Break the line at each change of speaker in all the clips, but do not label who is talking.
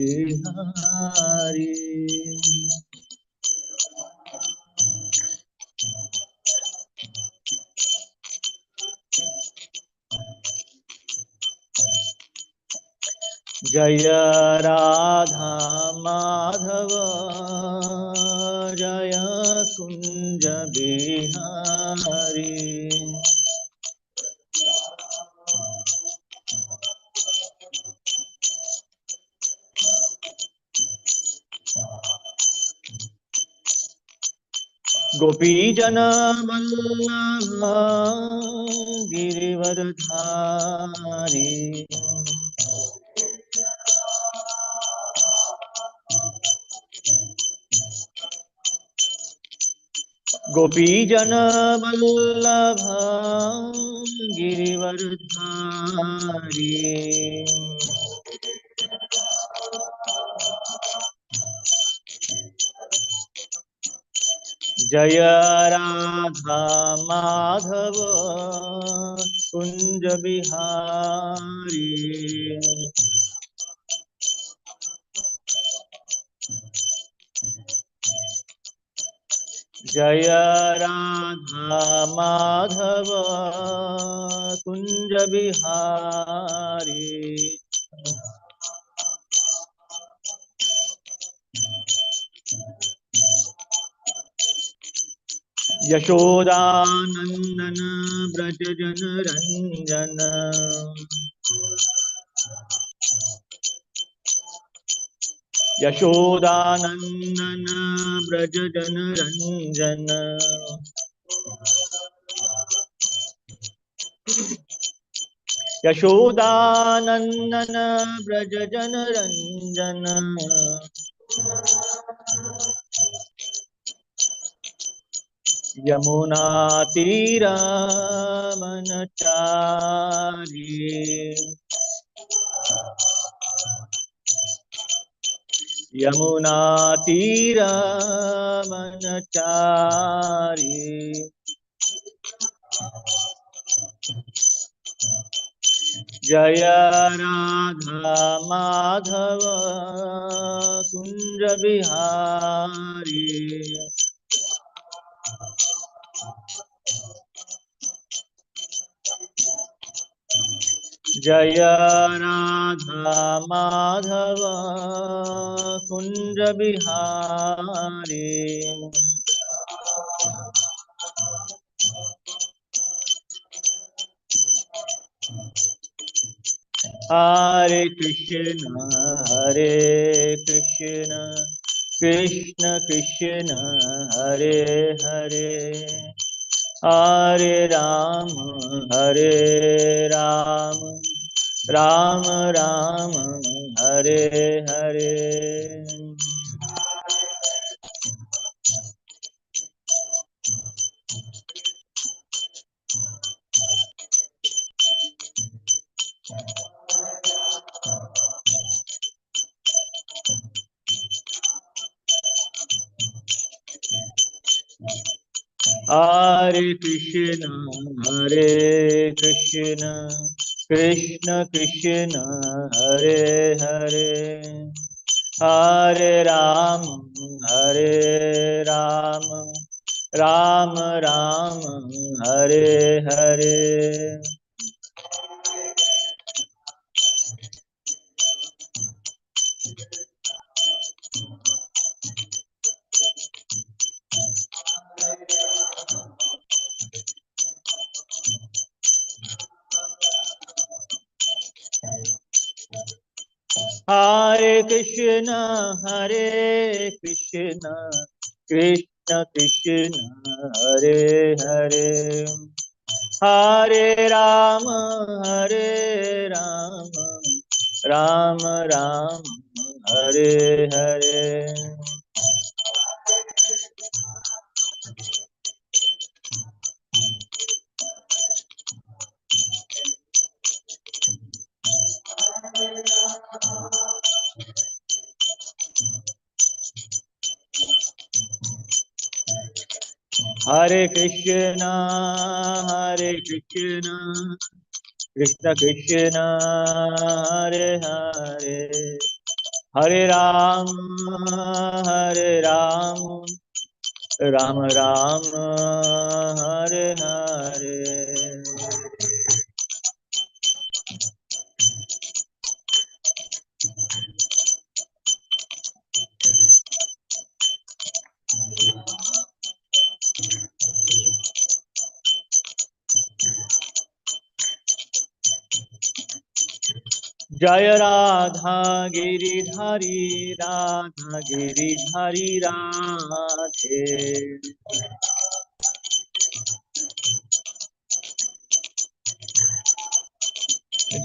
बिहारी। जय राधा माधव जय कुंज बिहारी। गोपी जन वल्लभ गिरिवरधारी। गोपी जन वल्लभ गिरिवरधारी। जय राधा माधव कुंज बिहारी। जय राधा माधव कुंज बिहारी। यशोदानंदन ब्रज जन रंजन। यशोदानंदन ब्रज जन रंजन। यशोदानंदन ब्रज जन रंजन। यमुना तीरा मनचारी। यमुना तीरा मनचारी। जय राधा माधव कुंज बिहारी। जय राधा माधव कुंज बिहारी। हरे कृष्ण कृष्ण कृष्ण हरे हरे, हरे राम राम राम हरे हरे। हरे कृष्ण कृष्ण कृष्ण हरे हरे, हरे राम राम राम हरे हरे। हरे कृष्ण कृष्ण कृष्ण हरे हरे, हरे राम राम राम हरे हरे। हरे Krishna Krishna Krishna Hare Hare, Hare Ram, Hare Ram, Ram Ram, Hare Hare. Jaya Radha Giridhari Radha Giridhari Radhe.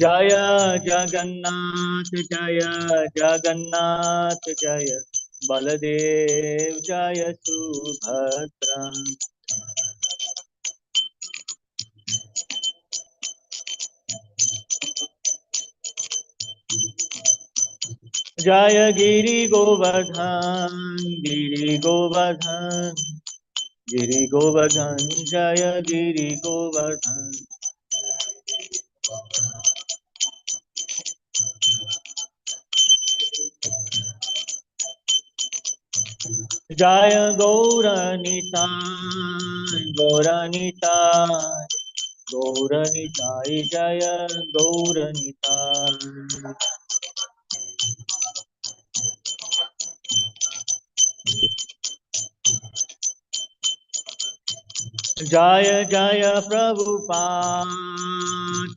Jaya Jagannath Jaya Jagannath Jaya Baladev Jaya Subhadra. Jaya Giri Govardhan Giri Govardhan Giri Govardhan Jaya Giri Govardhan. Jaya Gauranita Gauranita Gauranitai Jaya Gauranitai. Jaya Jaya Prabhupada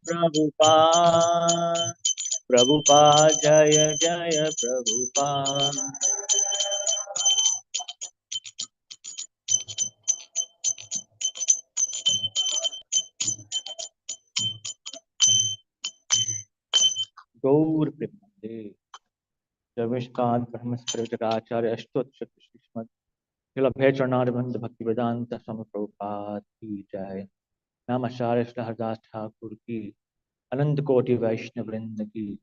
Prabhupada Prabhupada Jaya Jaya Prabhupada. Gaur Premanande Javishkan Brahmaspravacarya Ashtotshak Shishmat Nilabhe Charnarvand Bhakti Vedanta Swami Prabhupada Ki Jai Namasharya Haridas Thakur Ki Anand Koti Vaishnav Vrinda Ki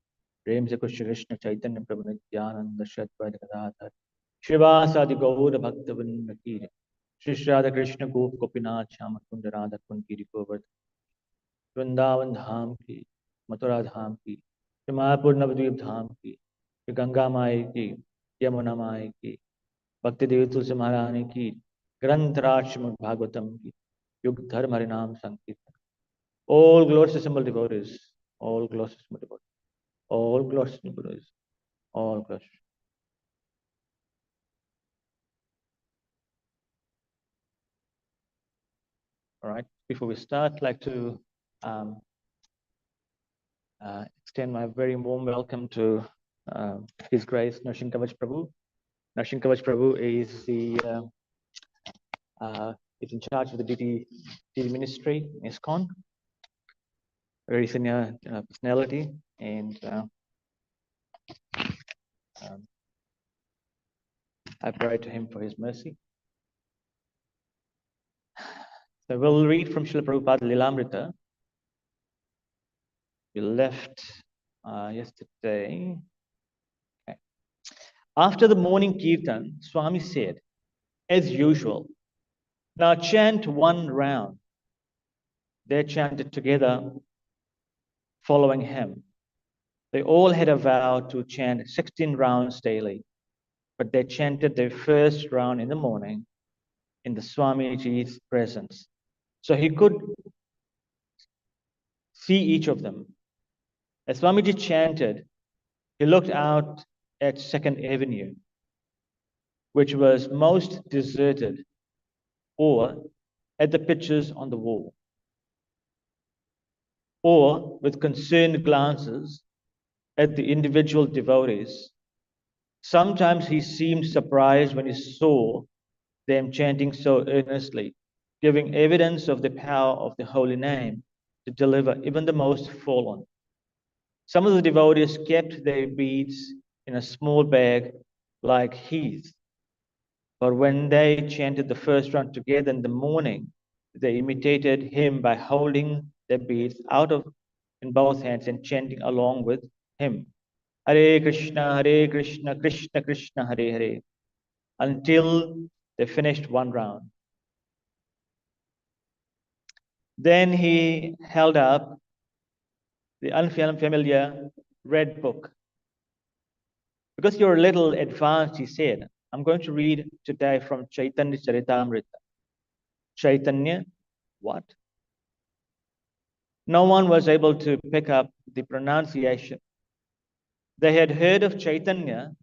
प्रेम से कृष्ण कृष्ण चैतन्य प्रभु नित्यानंद श्रीद्वैत गदाधर श्रीवासादि गौर भक्त वृंद की श्री राधा कृष्ण गोप गोपीनाथ श्याम कुंज राधा कुंज गिरि गोवर्धन वृंदावन धाम की मथुरा धाम की श्री मायापुर नवद्वीप धाम की श्री गंगा माई की यमुना माई की भक्ति देव तुलसी महारानी की ग्रंथराज श्रीमद् भागवतम की युग धर्म हरिनाम संकीर्तन. All glories to symbol devotees, all glories to symbol devotees, all glories to symbol devotees, all glories. All right. Before we start, I'd like to um, extend my very warm welcome to His Grace Narsingh Kavach Prabhu. Narsingh Kavach Prabhu is in charge of the DT ministry, ISKCON, very senior personality, and I pray to him for his mercy. So we'll read from Srila Prabhupada Lilamrita. We left yesterday. Okay. After the morning kirtan, Swami said, as usual, now chant one round. They chanted together, following him. They all had a vow to chant 16 rounds daily, but they chanted their first round in the morning in the Swamiji's presence. So he could see each of them. As Swamiji chanted, he looked out at Second Avenue, which was most deserted, or at the pictures on the wall, or with concerned glances at the individual devotees. Sometimes he seemed surprised when he saw them chanting so earnestly, giving evidence of the power of the holy name to deliver even the most fallen. Some of the devotees kept their beads in a small bag like his, but when they chanted the first round together in the morning, they imitated him by holding their beads out of in both hands and chanting along with him. Hare Krishna, Krishna Krishna, Hare Hare, until they finished one round. Then he held up the unfamiliar red book Because you're a little advanced, he said, I'm going to read today from Chaitanya Charitamrita. Chaitanya, what? No one was able to pick up the pronunciation. They had heard of Chaitanya,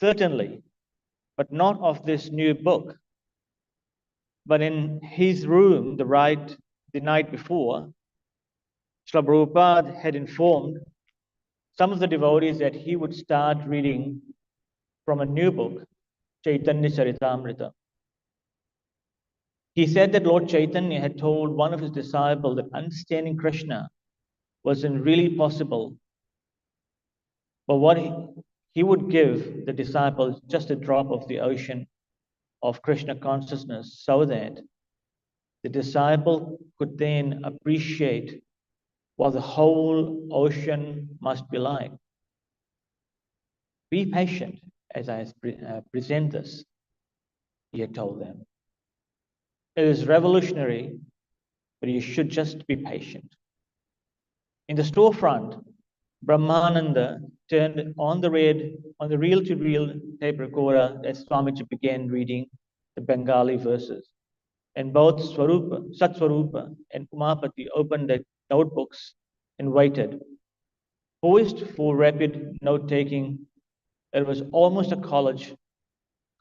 certainly, but not of this new book. But in his room the night before, Srila Prabhupada had informed some of the devotees that he would start reading from a new book, Chaitanya Charitamrita. He said that Lord Chaitanya had told one of his disciples that understanding Krishna wasn't really possible, but what he would give the disciples just a drop of the ocean of Krishna consciousness so that the disciple could then appreciate what the whole ocean must be like. Be patient as I present this, he had told them. It is revolutionary, but you should just be patient. In the storefront, Brahmananda turned on the reel-to-reel tape recorder as Swamiji began reading the Bengali verses. And both Satswarupa and Umapati opened their notebooks and waited, poised for rapid note-taking. It was almost a college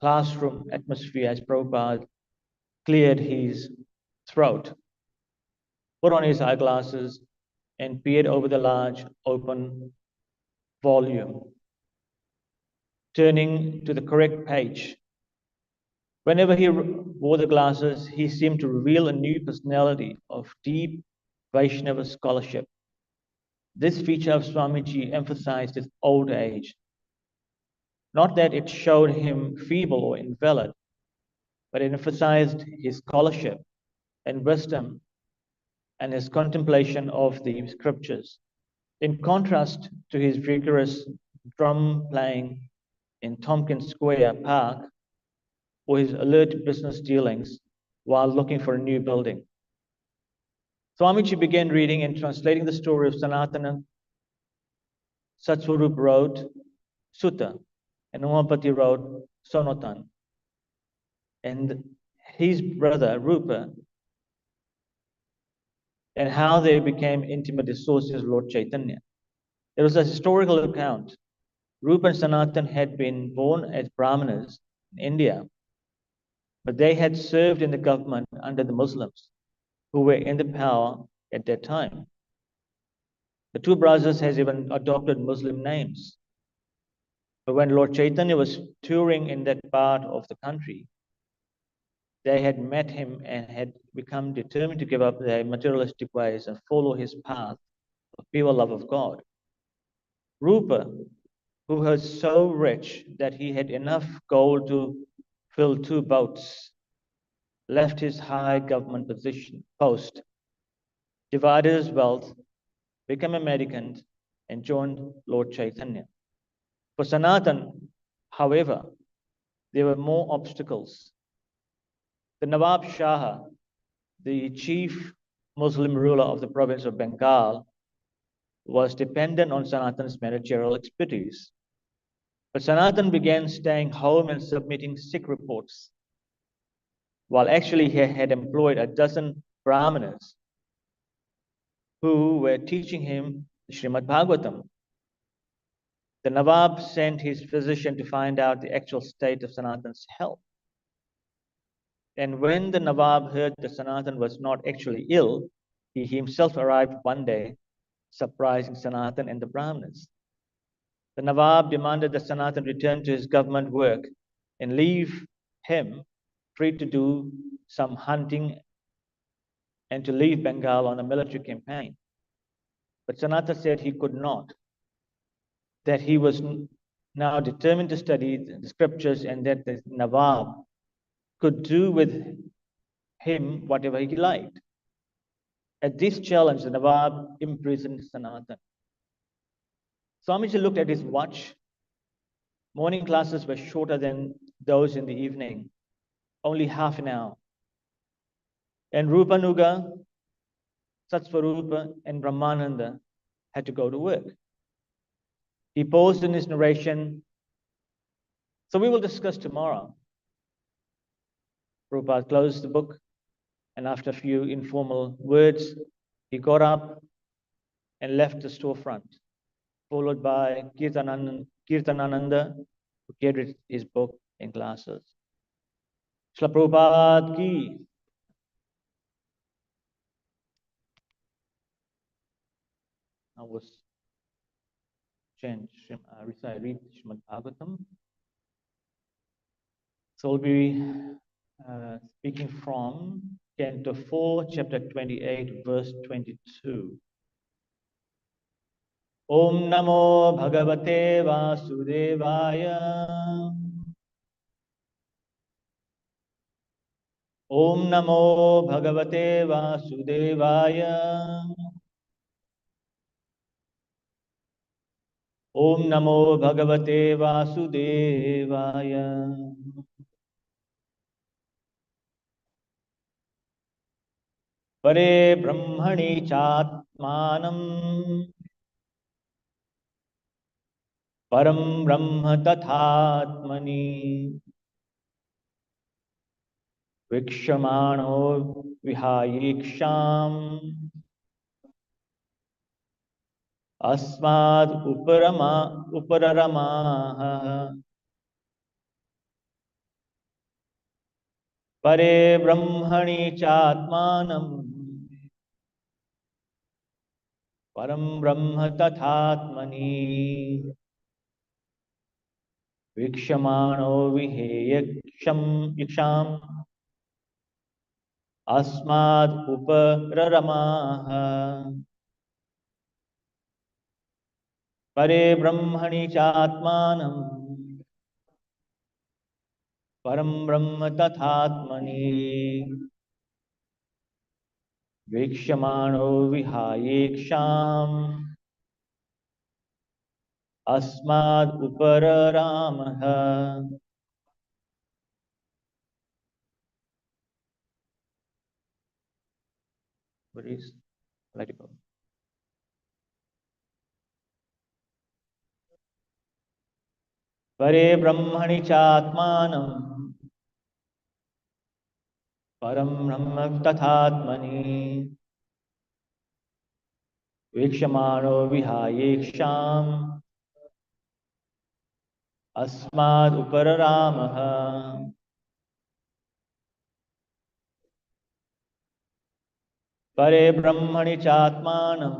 classroom atmosphere as Prabhupada cleared his throat, put on his eyeglasses, and peered over the large open volume, turning to the correct page. Whenever he wore the glasses, he seemed to reveal a new personality of deep Vaishnava scholarship. This feature of Swamiji emphasized his old age. Not that it showed him feeble or invalid, but it emphasized his scholarship and wisdom and his contemplation of the scriptures. In contrast to his vigorous drum playing in Tompkins Square Park or his alert business dealings while looking for a new building. Swamiji began reading and translating the story of Sanatana. Satswarup wrote Sutta, and Umapati wrote Sonotan. And his brother Rupa, and how they became intimate associates of Lord Chaitanya. There was a historical account. Rupa and Sanatan had been born as Brahmanas in India, but they had served in the government under the Muslims, who were in the power at that time. The two brothers had even adopted Muslim names. But when Lord Chaitanya was touring in that part of the country, they had met him and had become determined to give up their materialistic ways and follow his path of pure love of God. Rupa, who was so rich that he had enough gold to fill 2 boats, left his high government post, divided his wealth, became a mendicant, and joined Lord Chaitanya. For Sanatan, however, there were more obstacles. The Nawab Shah, the chief Muslim ruler of the province of Bengal, was dependent on Sanatan's managerial expertise. But Sanatan began staying home and submitting sick reports, while actually he had employed a dozen Brahmanas who were teaching him Srimad Bhagavatam. The Nawab sent his physician to find out the actual state of Sanatan's health. And when the Nawab heard that Sanatan was not actually ill, he himself arrived one day, surprising Sanatan and the Brahmanas. The Nawab demanded that Sanatan return to his government work and leave him free to do some hunting and to leave Bengal on a military campaign. But Sanatan said he could not, that he was now determined to study the scriptures and that the Nawab could do with him whatever he liked. At this challenge, the Nawab imprisoned Sanatan. Swamiji looked at his watch. Morning classes were shorter than those in the evening, only half an hour. And Rupanuga, Satsvarupa, and Brahmananda had to go to work. He paused in his narration So we will discuss tomorrow. Prabhupada closed the book, and after a few informal words, he got up and left the storefront, followed by Kirtanananda, who carried his book in glasses. Srila Prabhupada ki. I was changed. I read Srimad Bhagavatam. So we'll be speaking from Canto 4, Chapter 28, verse 22. Om Namo Bhagavate Vasudevaya. Om Namo Bhagavate Vasudevaya. Om Namo Bhagavate Vasudevaya. Pare Brahmani Chatmanam Param Brahma Tathatmani Vikshamano Vihayiksham Asmad Upararamaha Pare Brahmani Chatmanam Param Brahma Tathatmani Vikshamano Vihayiksham Asmad Upararamaha Pare Brahmani Chatmanam Param Brahma Tathatmani Vikshamano Vihayiksham Asmad Upararamaha. What is? Let it go. Pare Brahmani Chatmanam Param Brahma Tathatmani Vikshamano Vihayiksham Asmad Upararamaha. Pare Brahmani Chatmanam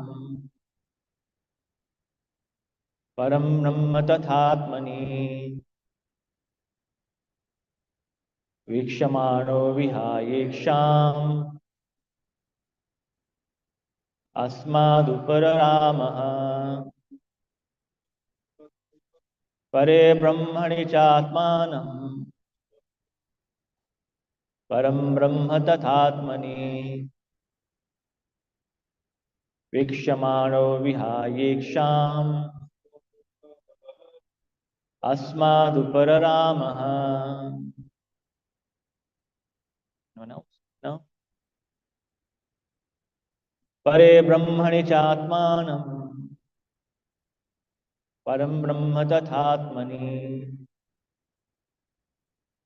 Param Brahma Tathatmani Vikshamano Vihayiksham Asmad Upararamaha. Pare Brahmani Chatmanam Param Brahma Tathatmani Vikshamano Vihayiksham Asmad Upararamaha. No one else? No? Pare Brahmani Chatmanam Param Brahma Tathatmani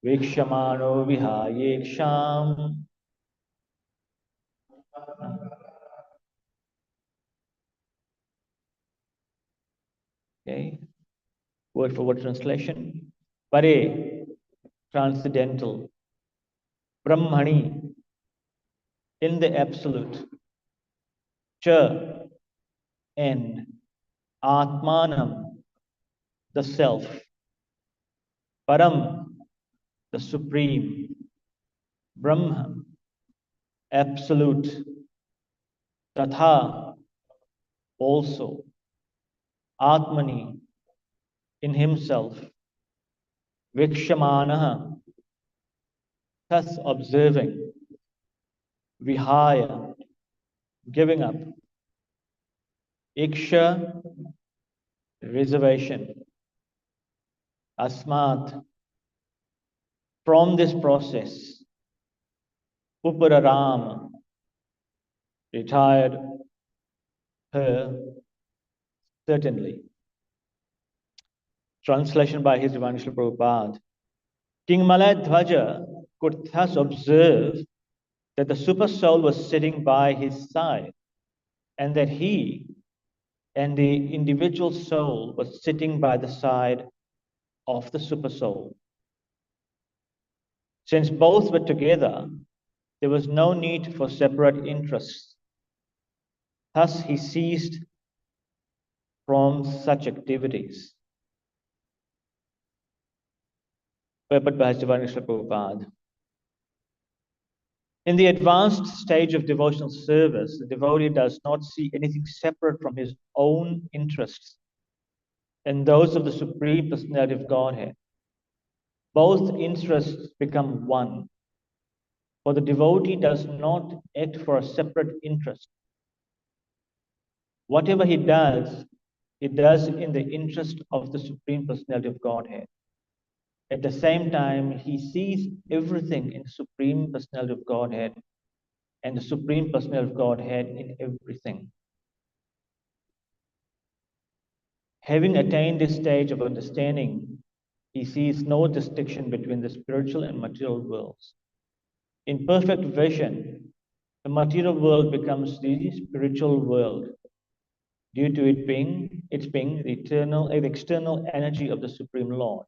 Vikshamano Vihayiksham. Okay. Word for word translation. Pare, transcendental. Brahmani, in the absolute. Cha, and Atmanam, the self. Param, the supreme. Brahma, absolute. Tatha, also. Atmani, in himself. Vikshamanaha, thus observing. Vihaya, giving up. Iksha, reservation. Asmat, from this process. Upararam, retired her, certainly. Translation by His Divine Srila Prabhupada. King Maladhvaja could thus observe that the super soul was sitting by his side, and that he and the individual soul was sitting by the side of the super soul. Since both were together, there was no need for separate interests. Thus, he ceased from such activities. Purport by His Divine Srila Prabhupada. In the advanced stage of devotional service, the devotee does not see anything separate from his own interests and those of the Supreme Personality of Godhead. Both interests become one, for the devotee does not act for a separate interest. Whatever he does in the interest of the Supreme Personality of Godhead. At the same time, he sees everything in the Supreme Personality of Godhead and the Supreme Personality of Godhead in everything. Having attained this stage of understanding, he sees no distinction between the spiritual and material worlds. In perfect vision, the material world becomes the spiritual world due to it being the external energy of the Supreme Lord.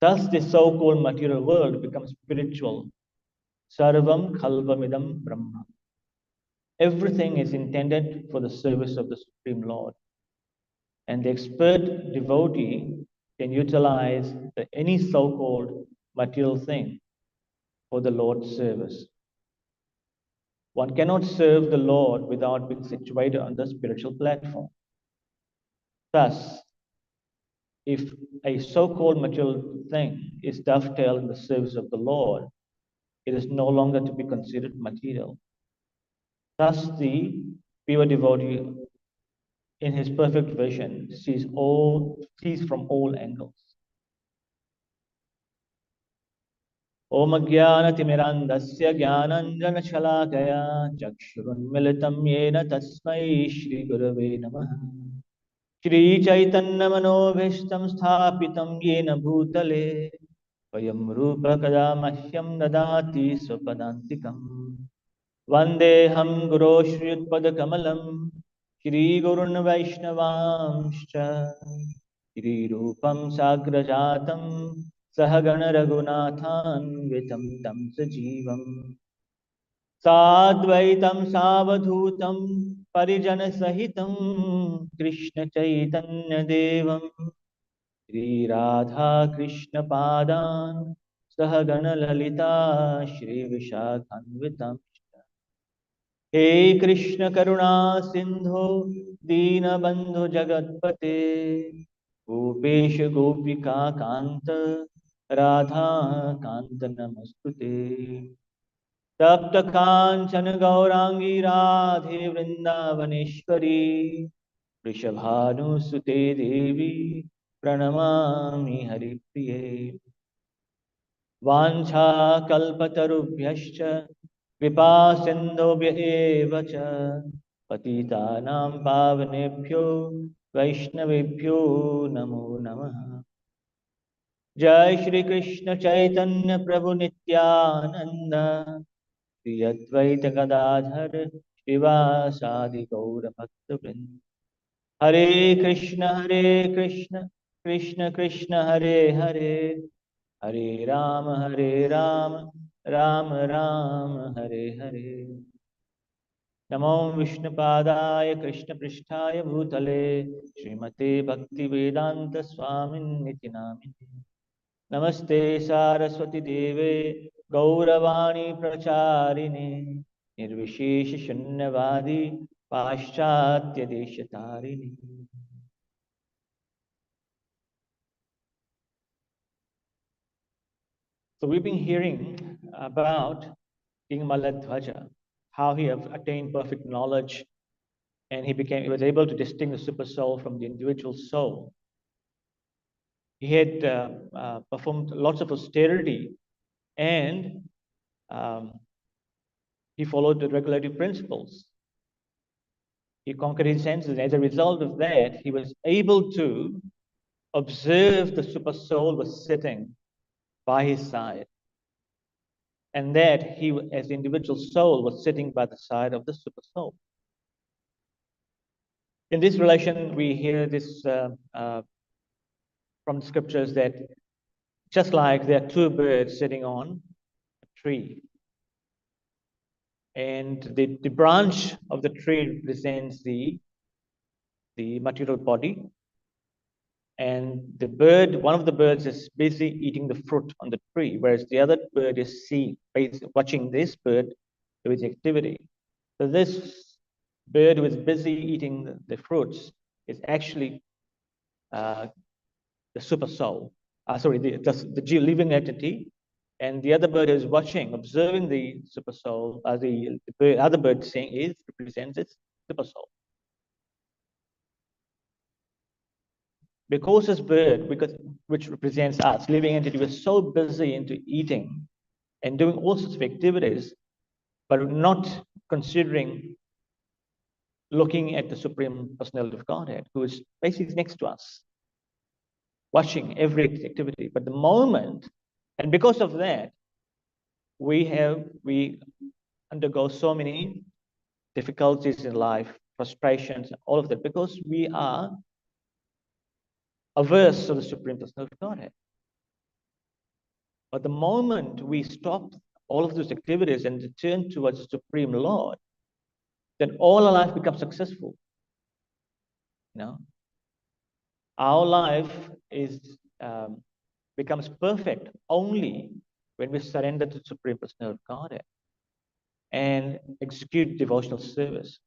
Thus, the so-called material world becomes spiritual. Sarvam khalvamidam brahma. Everything is intended for the service of the Supreme Lord. And the expert devotee can utilize any so-called material thing for the Lord's service. One cannot serve the Lord without being situated on the spiritual platform. Thus, if a so-called material thing is dovetailed in the service of the Lord, it is no longer to be considered material. Thus, the pure devotee, in his perfect vision, sees from all angles. Om Jnanatimirandasya Jnananjanashalakaya Chakshurunmilitam Yena Tasmai Shri Gurave Namaha. Shri Chaitanya Manobhishtam Sthapitam Yena Bhutale Vayam Rupa Kada Mahyam Dadati Swapadantikam Vandeham Guru Shri Utpada Kamalam Shri Gurun Vaishnavamscha Shri Rupam Sagrajatam Sahagana Raghunathan Tam Sajivam Sadvaitam Savadhutam Parijana Sahitam Krishna Chaitanya Devam Shri Radha Krishna Padan Sahagana Lalita Shri Vishakhanvitam. He Krishna Karuna Sindhu Dina Bandhu Jagatpate Gopesh Gopika Kanta Radha Kanta Namastute Tapta Kanchana Gaurangi Radhe Vrindavaneshwari Vrishabhanu Sute Devi Pranamami Haripriye Vancha Kalpatarubhyascha Kripa Sindhobhya eva cha Patitanam Pavanebhyo Vaishnavebhyo Namo Namaha. Jai Shri Krishna Chaitanya Prabhu Nityananda Shri Advaita Gadadhar Shivasadi Gaura Bhaktavrinda. Hare Krishna Krishna Krishna Hare Hare Hare Rama Rama Rama Hare Hare. Namo Vishnupadaya Krishna Pristhaya Bhutale Srimate Bhakti Vedanta Swamin Niti Namine. Namaste Saraswati Deve Gauravani Pracharine Nirvishesh Shunyavadi Paschatya Deshatarini. So we've been hearing about King Maladhvaja, how he have attained perfect knowledge, and he was able to distinguish the super soul from the individual soul. He had performed lots of austerity, and he followed the regulative principles. He conquered his senses, and as a result of that, he was able to observed the super soul was sitting by his side, and that he, as the individual soul, was sitting by the side of the super soul. In this relation, we hear this from the scriptures that just like there are two birds sitting on a tree, and the branch of the tree represents the material body, and one of the birds is busy eating the fruit on the tree, whereas the other bird is watching this bird do its activity. So this bird who is busy eating the fruits is actually the super soul. The living entity, and the other bird is watching, observing the super soul. The other bird represents its super soul. Because this bird, which represents us, living entity, was so busy into eating and doing all sorts of activities, but not considering looking at the Supreme Personality of Godhead, who is basically next to us, watching every activity. But the moment, and because of that, we undergo so many difficulties in life, frustrations, all of that, because we are averse to the Supreme Personality of Godhead. But the moment we stop all of those activities and turn towards the Supreme Lord, then all our life becomes successful. You know, our life becomes perfect only when we surrender to the Supreme Personality of Godhead and execute devotional service.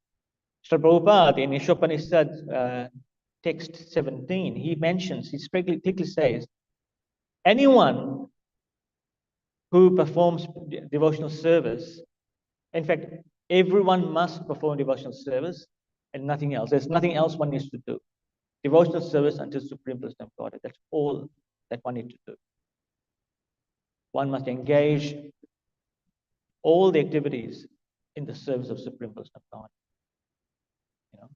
Srila Prabhupada in Ishopanishad text 17, he clearly says, anyone who performs devotional service, in fact, everyone must perform devotional service and nothing else. There's nothing else one needs to do. Devotional service unto Supreme Personality of Godhead. That's all that one needs to do. One must engage all the activities in the service of Supreme Personality of God. You know?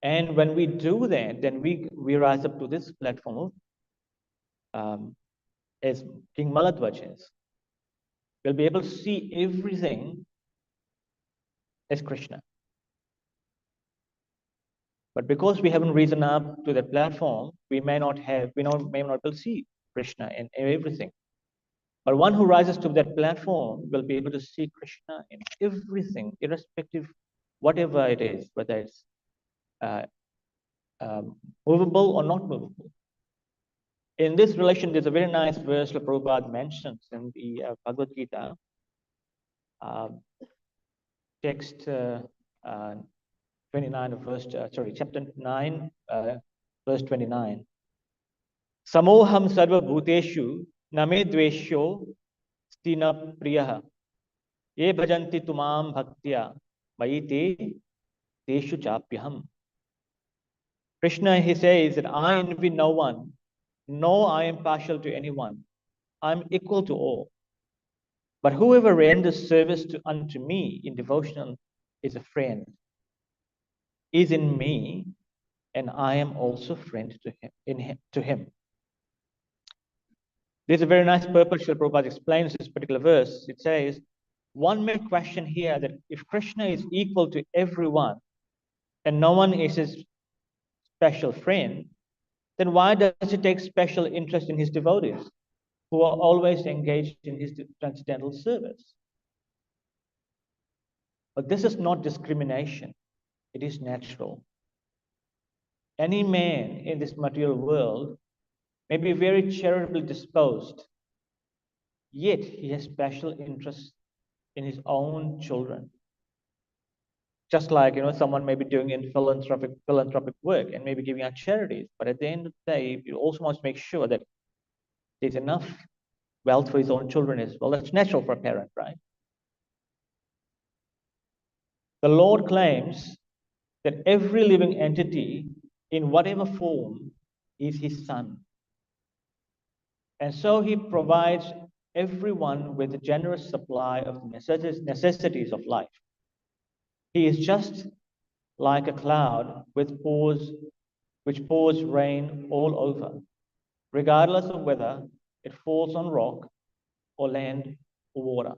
And when we do that, then we rise up to this platform of, as King Maladwaj is. We'll be able to see everything as Krishna. But because we haven't risen up to that platform, we may not be able to see Krishna in everything. But one who rises to that platform will be able to see Krishna in everything, irrespective, whatever it is, whether it's movable or not movable. In this relation, there's a very nice verse that Prabhupada mentions in the Bhagavad Gita, text 29 of chapter 9, verse 29. Samoham sarva bhuteshu name dvesho stina priyaha ye bhajanti tumam bhaktya mayite deshu chapyaham. Krishna, he says that I envy no one, nor I am partial to anyone. I'm equal to all. But whoever renders service unto me in devotion is a friend, is in me, and I am also friend to him. There's a very nice purpose Srila Prabhupada explains this particular verse. It says, one may question here that if Krishna is equal to everyone, and no one is his special friend, then why does he take special interest in his devotees, who are always engaged in his transcendental service? But this is not discrimination. It is natural. Any man in this material world may be very charitably disposed, yet he has special interest in his own children. Just like, someone may be doing in philanthropic work and maybe giving out charities, but at the end of the day, he also wants to make sure that there's enough wealth for his own children as well. That's natural for a parent, right? The Lord claims that every living entity, in whatever form, is his son. And so he provides everyone with a generous supply of necessities of life. He is just like a cloud which pours which pours rain all over, regardless of whether it falls on rock or land or water.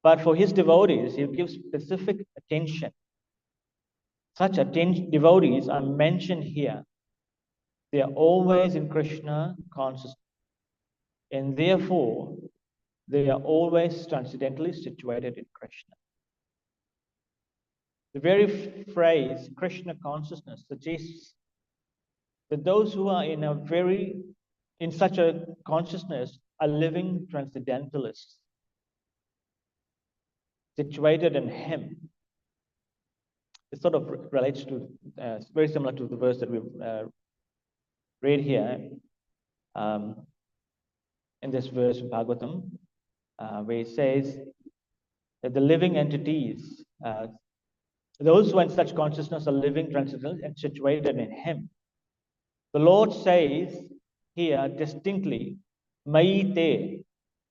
But for his devotees, he gives specific attention. Such devotees are mentioned here. They are always in Krishna consciousness, and therefore they are always transcendentally situated in Krishna. The very phrase Krishna consciousness suggests that those who are in such a consciousness are living transcendentalists, situated in him. It sort of relates to, it's very similar to the verse that we've read here in this verse of Bhagavatam, where it says that the living entities, those who are in such consciousness are living transcendental and situated in him. The Lord says here distinctly, Maite,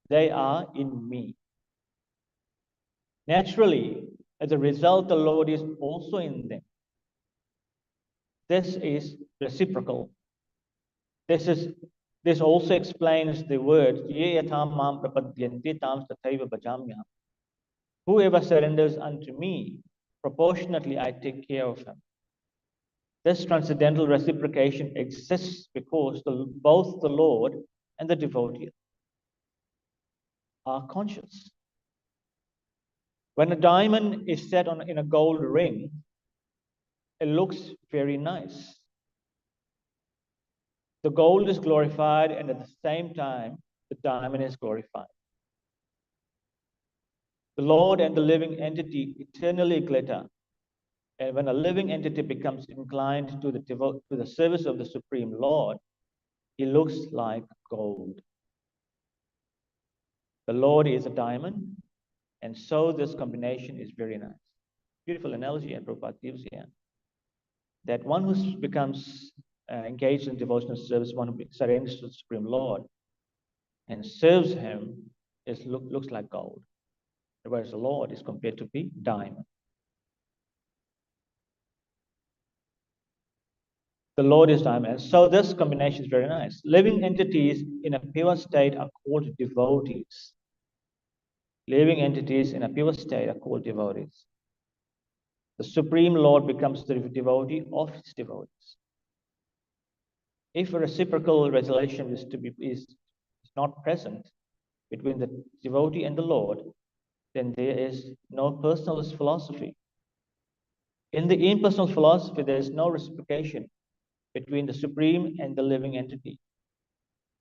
they are in me. Naturally, as a result, the Lord is also in them. This is reciprocal. This also explains the word, Ye yatham mam prapadyanti tam tathaiva bhajamyaham. Whoever surrenders unto me, proportionately I take care of him. This transcendental reciprocation exists because both the Lord and the devotee are conscious. When a diamond is set in a gold ring, it looks very nice. The gold is glorified, and at the same time, the diamond is glorified. The Lord and the living entity eternally glitter. And when a living entity becomes inclined to the service of the Supreme Lord, he looks like gold. The Lord is a diamond, and so this combination is very nice. Beautiful analogy and Prabhupada gives here. That one who becomes engaged in devotional service, one who surrenders to the Supreme Lord and serves him, looks like gold. Whereas the Lord is compared to be diamond. The Lord is diamond. And so this combination is very nice. Living entities in a pure state are called devotees. Living entities in a pure state are called devotees. The Supreme Lord becomes the devotee of his devotees. If a reciprocal relation is not present between the devotee and the Lord, then there is no personalist philosophy. In the impersonal philosophy, there is no reciprocation between the Supreme and the living entity.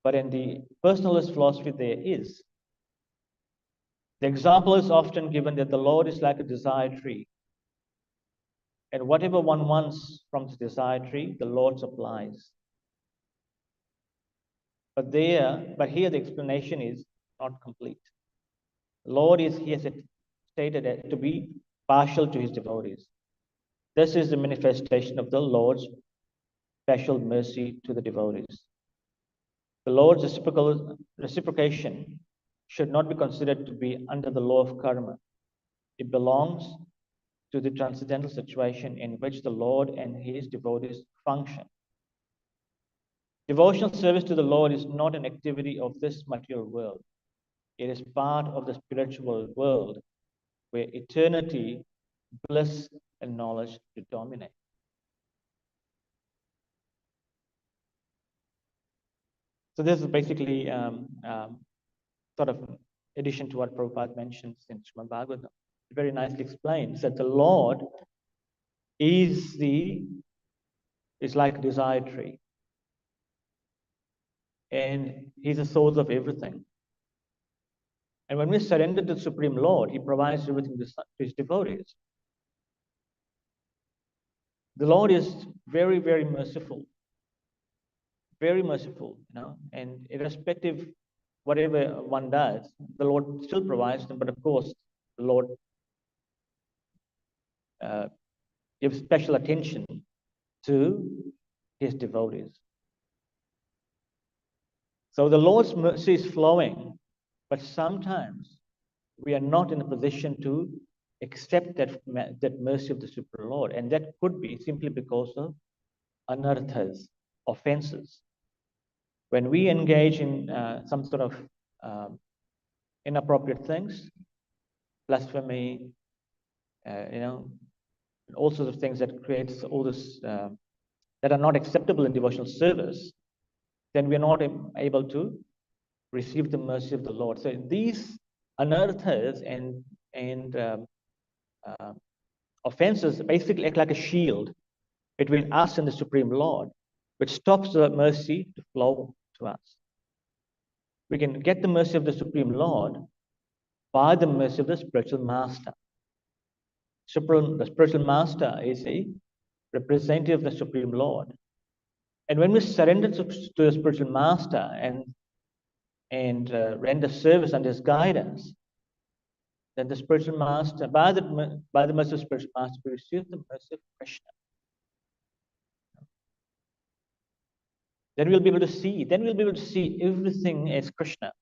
But in the personalist philosophy, there is. The example is often given that the Lord is like a desire tree. And whatever one wants from the desire tree, the Lord supplies. But here the explanation is not complete. The Lord is here stated to be partial to his devotees. This is the manifestation of the Lord's special mercy to the devotees. The Lord's reciprocation should not be considered to be under the law of karma. It belongs to the transcendental situation in which the Lord and his devotees function. Devotional service to the Lord is not an activity of this material world. It is part of the spiritual world where eternity, bliss, and knowledge dominate. So this is basically sort of addition to what Prabhupada mentions in Srimad Bhagavatam. It very nicely explains that the Lord is like a desire tree. And he's the source of everything. And when we surrender to the Supreme Lord, he provides everything to his devotees. The Lord is very, very merciful. Very merciful, and irrespective whatever one does, the Lord still provides them. But of course, the Lord gives special attention to his devotees. So the Lord's mercy is flowing, but sometimes we are not in a position to accept that mercy of the Supreme Lord. And that could be simply because of anarthas, offenses. When we engage in some sort of inappropriate things, blasphemy, all sorts of things that creates all this that are not acceptable in devotional service, then we're not able to receive the mercy of the Lord. So these anarthas and offenses basically act like a shield between us and the Supreme Lord, which stops the mercy to flow to us. We can get the mercy of the Supreme Lord by the mercy of the spiritual master. The spiritual master is a representative of the Supreme Lord. And when we surrender to the spiritual master and render service under his guidance, then the spiritual master, by the mercy of the spiritual master, we receive the mercy of Krishna. Then we'll be able to see everything as Krishna.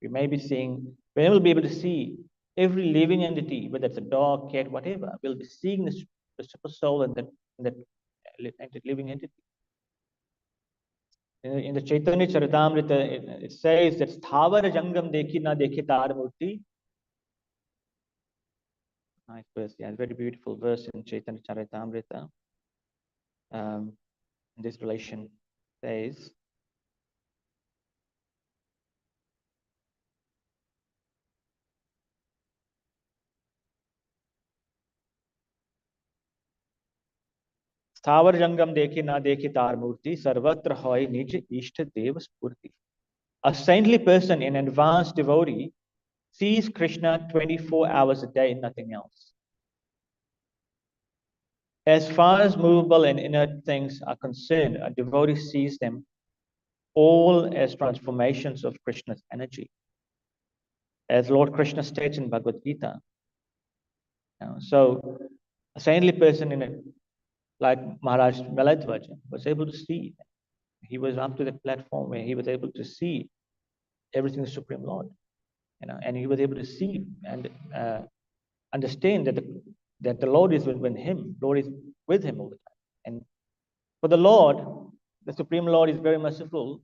We may be seeing, then we'll be able to see every living entity, whether it's a dog, cat, whatever. We'll be seeing the super soul and that living entity. In the Chaitanya Charitamrita, it says that Sthavara Jangam Dekhi Na Dekhi Tar Murti. Nice verse, yeah, very beautiful verse in Chaitanya Charitamrita. This relation says, Sthavar Jangam Dekhi Na Dekhi Tar Murti, Sarvatra Hoy Nij Ishta Deva Spurti. A saintly person, an advanced devotee, sees Krishna 24 hours a day, nothing else. As far as movable and inert things are concerned, a devotee sees them all as transformations of Krishna's energy. As Lord Krishna states in Bhagavad Gita. So a saintly person in it, like Maharaj Meladvaja, was able to see. He was up to the platform where he was able to see everything the Supreme Lord, and he was able to see and understand that the Lord is with him. Lord is with him all the time. And for the Lord, the Supreme Lord is very merciful.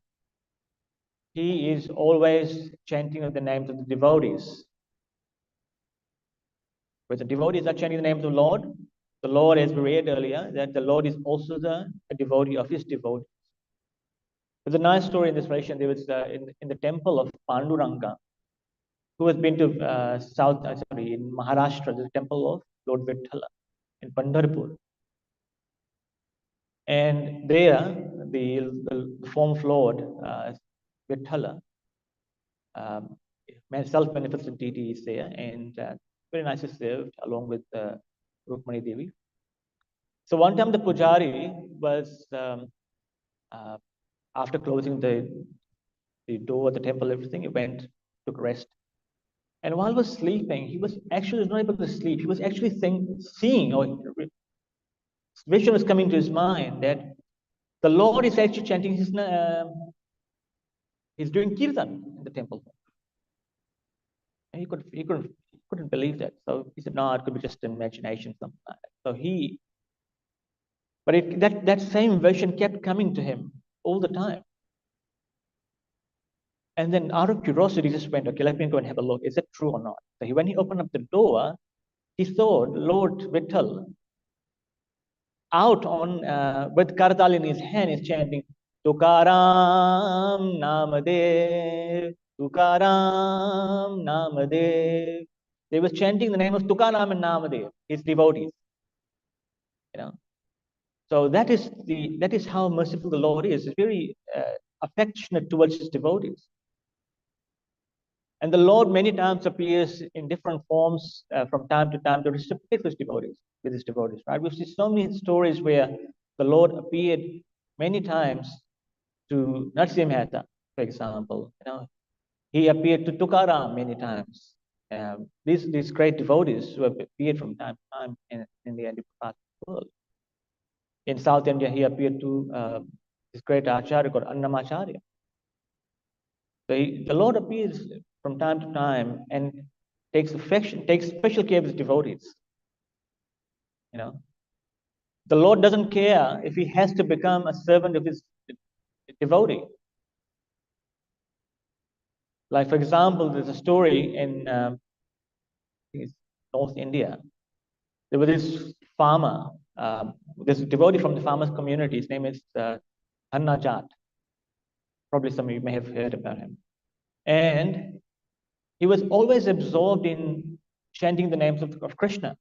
He is always chanting of the names of the devotees. When the devotees are chanting the names of the Lord, as we read earlier, that the Lord is also a devotee of his devotees. There's a nice story in this relation. There was in the temple of Panduranga, who has been to in Maharashtra, the temple of Lord Vithala in Pandharpur. And there, the form of Lord Vithala, self-manifested deity is there, and very nicely served along with Rukmani Devi. So one time the pujari was, after closing the door, the temple, everything, he went, took rest. And while he was sleeping, he was actually not able to sleep. He was actually seeing, or vision was coming to his mind that the Lord is actually chanting he's doing kirtan in the temple. And he couldn't believe that. So he said, no, it could be just an imagination, something like that. So but that same vision kept coming to him all the time. And then out of curiosity, he just went, okay, let me go and have a look. Is it true or not? So when he opened up the door, he saw Lord Vittal out on with Kartal in his hand, is chanting, Tukaram Namadev, Tukaram Namadev. They were chanting the name of Tukaram and Namadev, his devotees. So that is how merciful the Lord is. He's very affectionate towards his devotees. And the Lord many times appears in different forms from time to time to reciprocate with his devotees, right? We've seen so many stories where the Lord appeared many times to Narsimha Mehta, for example. He appeared to Tukaram many times. These great devotees who have appeared from time to time in the world. In South India, he appeared to this great Acharya called Annamacharya. So the Lord appears from time to time and takes special care of his devotees. the Lord doesn't care if he has to become a servant of his devotee. Like, for example, there's a story in North India. There was this farmer, this devotee from the farmers' community. His name is Hiranyagarbha. Probably some of you may have heard about him. And he was always absorbed in chanting the names of Krishna.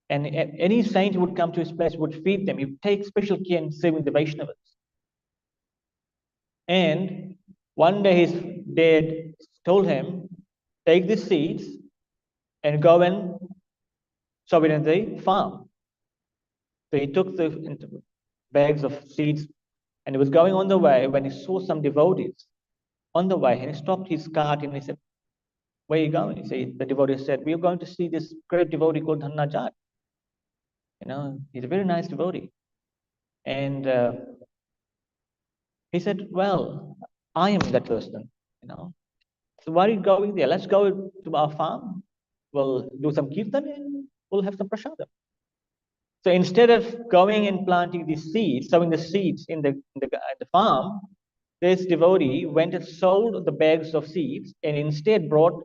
And any saint who would come to his place would feed them. He would take special care in serving the Vaishnavas. And one day his dad told him, take these seeds and go and sow it in the farm. So he took the bags of seeds and he was going on the way when he saw some devotees on the way, and he stopped his cart and he said, where are you going? He said, the devotee said, we are going to see this great devotee called Hiranyagarbha. You know, he's a very nice devotee. And he said, well, I am that person, you know. So why are you going there? Let's go to our farm. We'll do some kirtan and we'll have some prasadam. So instead of going and planting the seeds, sowing the seeds in the farm, this devotee went and sold the bags of seeds and instead brought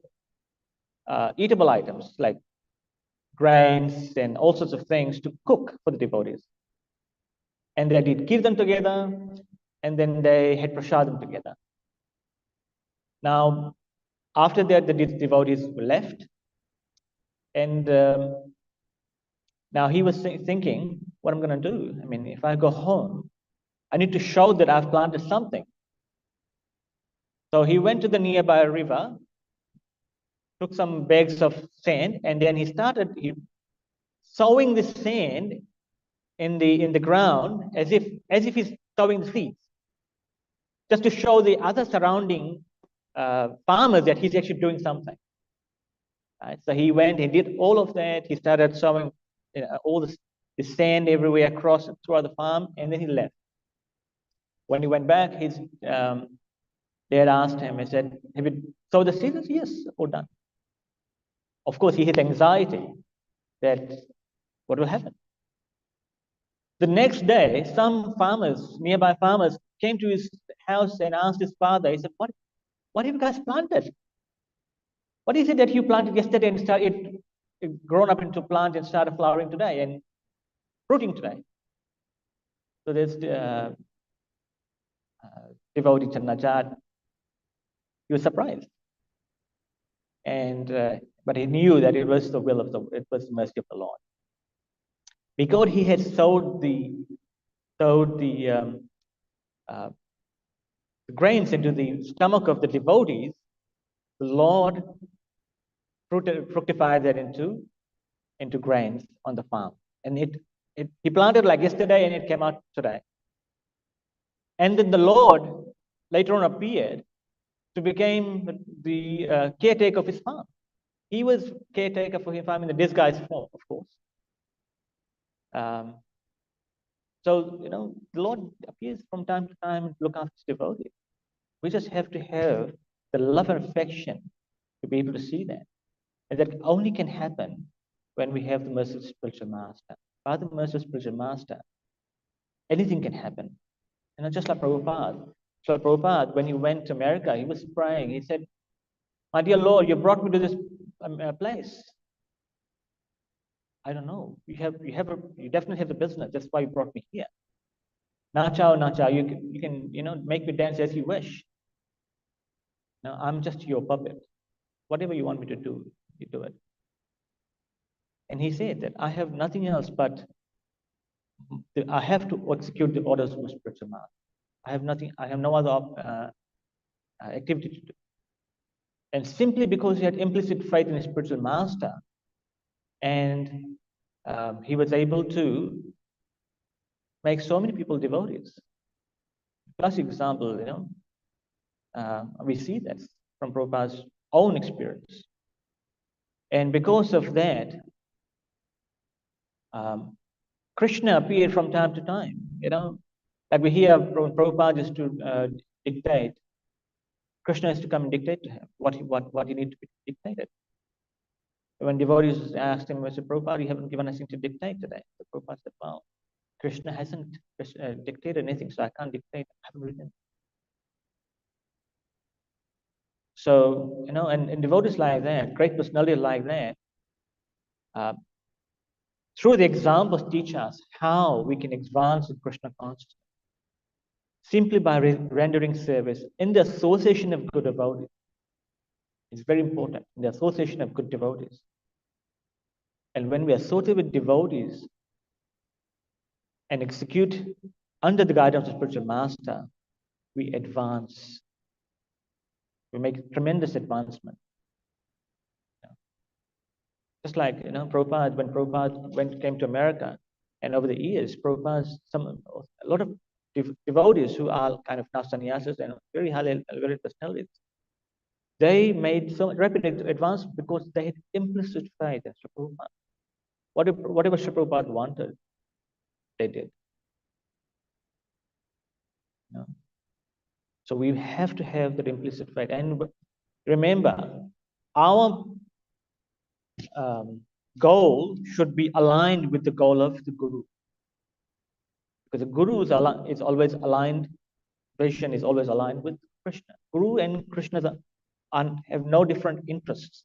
eatable items like grains and all sorts of things to cook for the devotees. And they did kirtan together, and then they had prasadam together. Now, after that, the devotees were left, and now he was thinking, what I'm going to do? I mean, if I go home, I need to show that I've planted something. So he went to the nearby river, took some bags of sand, and then he started sowing the sand in the ground as if he's sowing the seeds, just to show the other surrounding farmers that he's actually doing something. Right? So he went, he did all of that. He started sowing all the sand everywhere across throughout the farm, and then he left. When he went back, his dad asked him, he said, have you sowed the seeds? Yes, all done. Of course, he had anxiety that what will happen. The next day, some farmers, nearby farmers, came to his house and asked his father, he said, what have you guys planted? What is it that you planted yesterday and it grown up into a plant and started flowering today and fruiting today? So there's devotee Hiranyagarbha. He was surprised. And but he knew that it was the will of it was the mercy of the Lord. Because he had sowed the grains into the stomach of the devotees, the Lord fructified that into grains on the farm. And he planted like yesterday and it came out today. And then the Lord later on appeared to become the caretaker of his farm. He was caretaker for his farm in the disguised form, of course. So, you know, the Lord appears from time to time to look after his devotees. We just have to have the love and affection to be able to see that. And that only can happen when we have the mercy of the spiritual master. By the mercy of the spiritual master, anything can happen. You know, just like Prabhupada. So Prabhupada, when he went to America, he was praying. He said, my dear Lord, you brought me to this place. I don't know. You definitely have the business. That's why you brought me here. Nachao, nachao, you can, you know, make me dance as you wish. No, I'm just your puppet. Whatever you want me to do, you do it. And he said that I have nothing else but I have to execute the orders of the spiritual master. I have no other activity to do. And simply because he had implicit faith in his spiritual master, and he was able to make so many people devotees. Classic example, you know, we see that from Prabhupada's own experience. And because of that, Krishna appeared from time to time, you know, like we hear Prabhupada used to dictate. Krishna has to come and dictate to him what he needs to be dictated. When devotees asked him, Mr. Prabhupada, you haven't given us anything to dictate today. So Prabhupada said, well, Krishna hasn't dictated anything, so I can't dictate. I haven't written. So, and devotees like that, great personalities like that, through the examples teach us how we can advance in Krishna consciousness. Simply by rendering service in the association of good devotees. It's very important, in the association of good devotees. And when we associate with devotees and execute under the guidance of spiritual master, we advance. We make tremendous advancement. Just like, Prabhupada, when Prabhupada came to America, and over the years, a lot of devotees who are kind of now sannyasis and very highly elevated personalities, they made so rapid advance because they had implicit faith in Sri Prabhupada. Whatever Sri Prabhupada wanted, they did. So we have to have that implicit faith. And remember, our goal should be aligned with the goal of the Guru. Because the Guru is always aligned, vision is always aligned with Krishna. Guru and Krishna have no different interests.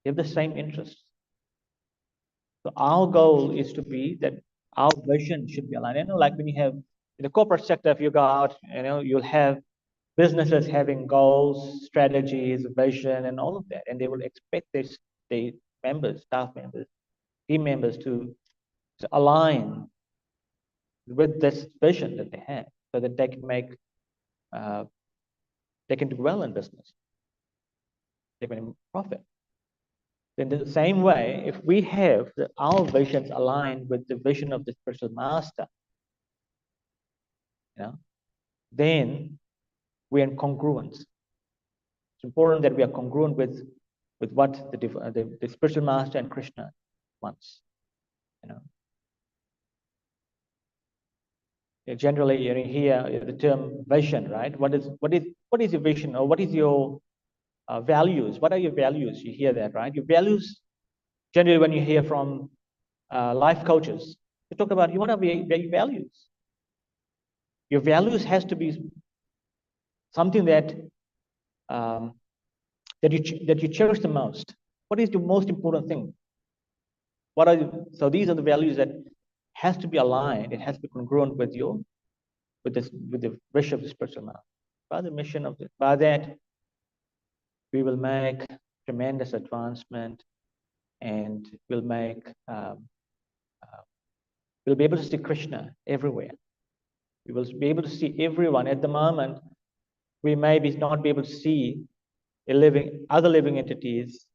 They have the same interests. So our goal is to be that our vision should be aligned. Like when you have in the corporate sector, if you go out, you'll have businesses having goals, strategies, vision, and all of that, and they will expect their members, staff members, team members to align with this vision that they have, so that they can they can do well in business, they can profit. In the same way, if we have our visions aligned with the vision of the spiritual master, then we're in congruence. It's important that we are congruent with what the spiritual master and Krishna wants. Generally, you hear the term vision, right? What is your vision, or what is your values? What are your values? You hear that, right? Your values, generally, when you hear from life coaches, they talk about what are your values. Your values has to be something that that you cherish the most. What is the most important thing? So these are the values that has to be aligned. It has to be congruent with the wish of the spiritual master. By the mission of by that, we will make tremendous advancement, and we'll be able to see Krishna everywhere. We will be able to see everyone. At the moment, we may not be able to see other living entities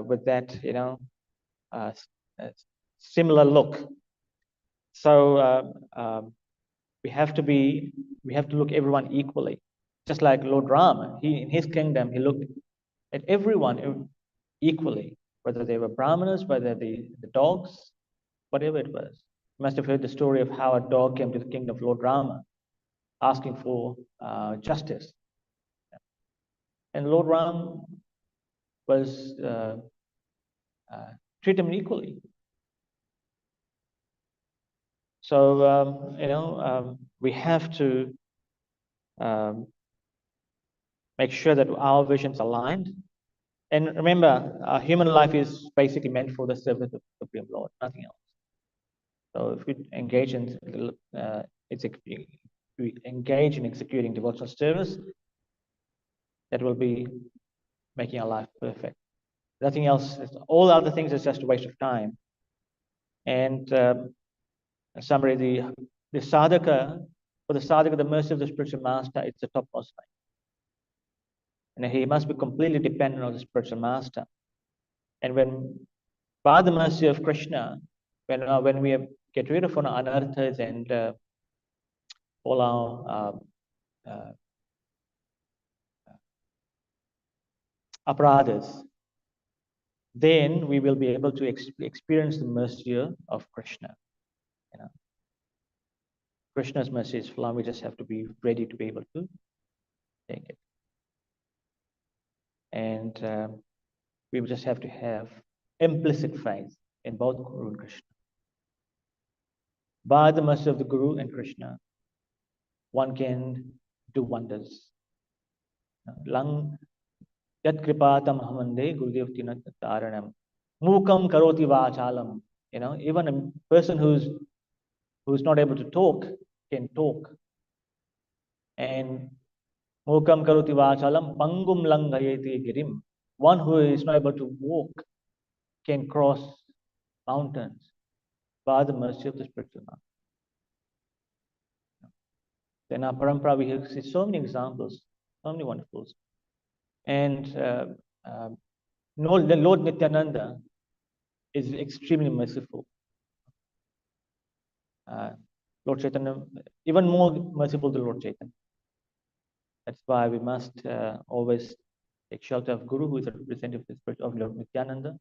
with that, similar look. So we have to look everyone equally. Just like Lord Rama, in his kingdom, he looked at everyone equally, whether they were Brahmanas, whether the dogs, whatever it was. You must have heard the story of how a dog came to the kingdom of Lord Rama, asking for justice. And Lord Ram was treat him equally. So we have to make sure that our vision's aligned. And remember, human life is basically meant for the service of the Supreme Lord, nothing else. So if we engage in executing devotional service, that will be making our life perfect. Nothing else. All other things is just a waste of time. And in summary, the sadhaka, for the sadhaka, the mercy of the spiritual master, it's the topmost thing. And he must be completely dependent on the spiritual master. And by the mercy of Krishna, when we get rid of our anarthas and all our aparadhas, then we will be able to experience the mercy of Krishna. Krishna's mercy is flowing. We just have to be ready to be able to take it. And we just have to have implicit faith in both Guru and Krishna. By the mercy of the Guru and Krishna, one can do wonders. Lang yat kripatam hamande gurudev tinat taranam mukam karoti vachalam. Even a person who's not able to talk can talk. And mukam karoti vachalam pangum langayeti girim. One who is not able to walk can cross mountains by the mercy of the spiritual master. In our parampara, we have seen so many examples, so many wonderfuls. And the Lord Nityananda is extremely merciful. Lord Chaitanya, even more merciful than Lord Chaitanya. That's why we must always take shelter of Guru, who is a representative of the spirit of Lord Nityananda,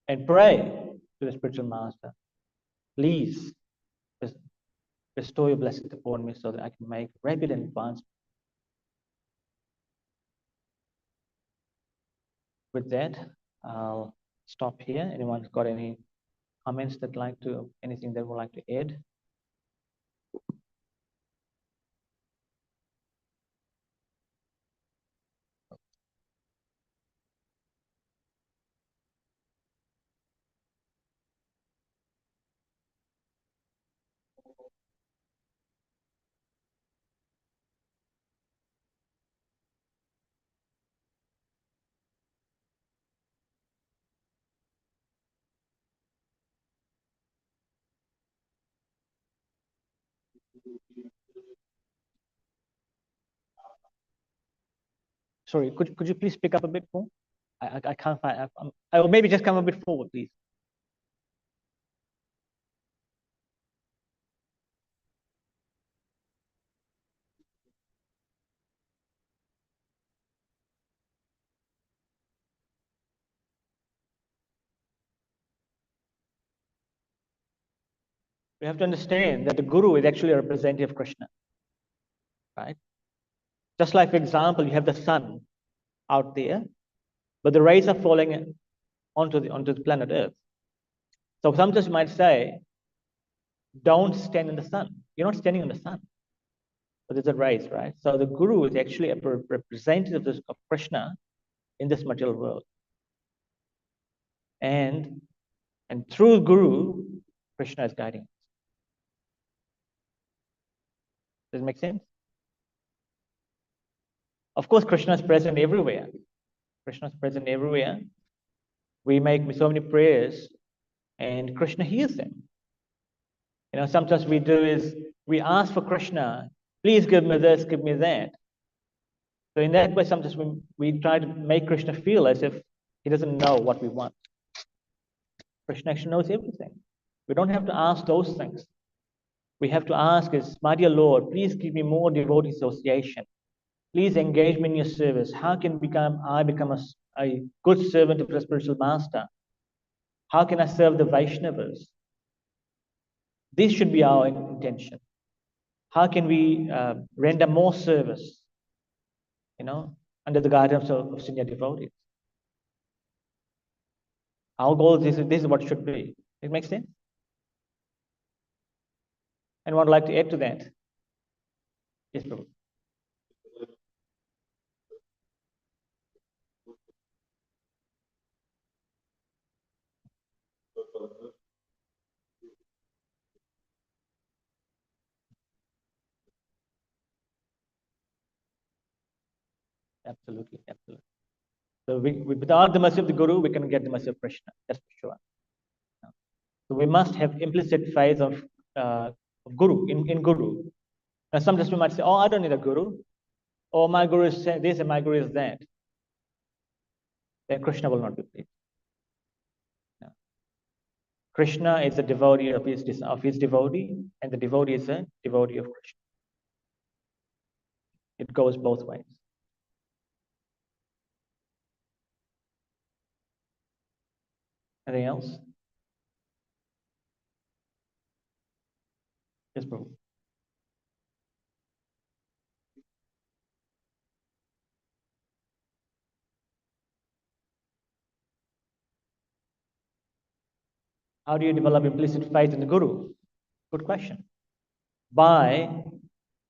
and pray to the spiritual master. Please bestow your blessings upon me so that I can make rapid advancement. With that, I'll stop here. Anyone got any comments that like to, anything that would like to add? Sorry, could you please pick up a bit more? I can't find. I will maybe just come a bit forward, please. We have to understand that the Guru is actually a representative of Krishna, right? Just like, for example, you have the sun out there, but the rays are falling onto the planet Earth. So sometimes you might say, don't stand in the sun. You're not standing in the sun, but there's a rays, right? So the Guru is actually a representative of Krishna in this material world. And through Guru, Krishna is guiding us. Does it make sense? Of course, Krishna is present everywhere. Krishna is present everywhere. We make so many prayers and Krishna hears them. Sometimes we do is we ask for Krishna, please give me this, give me that. So in that way, sometimes we try to make Krishna feel as if he doesn't know what we want. Krishna actually knows everything. We don't have to ask those things. We have to ask is, my dear Lord, please give me more devotee association. Please engage me in your service. How can I become a good servant of the spiritual master? How can I serve the Vaishnavas? This should be our intention. How can we render more service, under the guidance of senior devotees? Our goal is this is what it should be. It makes sense? Anyone would like to add to that? Yes, Prabhu. Absolutely, absolutely. So without the mercy of the Guru, we can get the mercy of Krishna, that's for sure. So we must have implicit faith of Guru, in Guru. Now sometimes we might say, oh, I don't need a Guru. Or my Guru is this and my Guru is that. Then Krishna will not be pleased. No. Krishna is a devotee of his devotee, and the devotee is a devotee of Krishna. It goes both ways. Anything else? Yes, Prabhu. How do you develop implicit faith in the Guru? Good question. By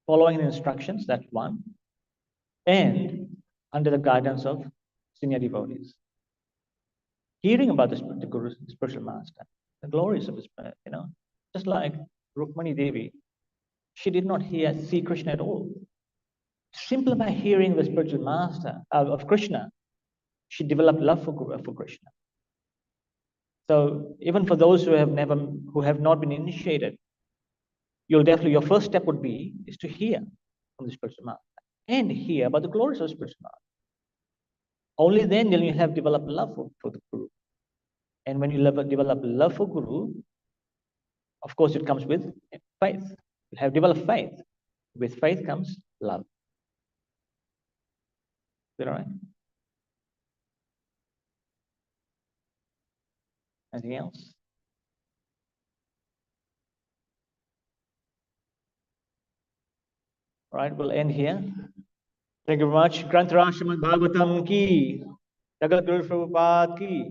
following the instructions, that's one, and under the guidance of senior devotees. Hearing about the Guru, the spiritual master, the glories of his, just like Rukmani Devi, she did not see Krishna at all. Simply by hearing the spiritual master of Krishna, she developed love for Krishna. So even for those who have not been initiated, your first step would be is to hear from the spiritual master and hear about the glories of the spiritual master. Only then will you have developed love for the Guru. And when you develop love for Guru, of course, it comes with faith. You have developed faith. With faith comes love. Is that all right? Anything else? All right, we'll end here. Thank you very much. Granth Rashtraman Bhagavatam ki, Jagat Guru Prabhupada ki.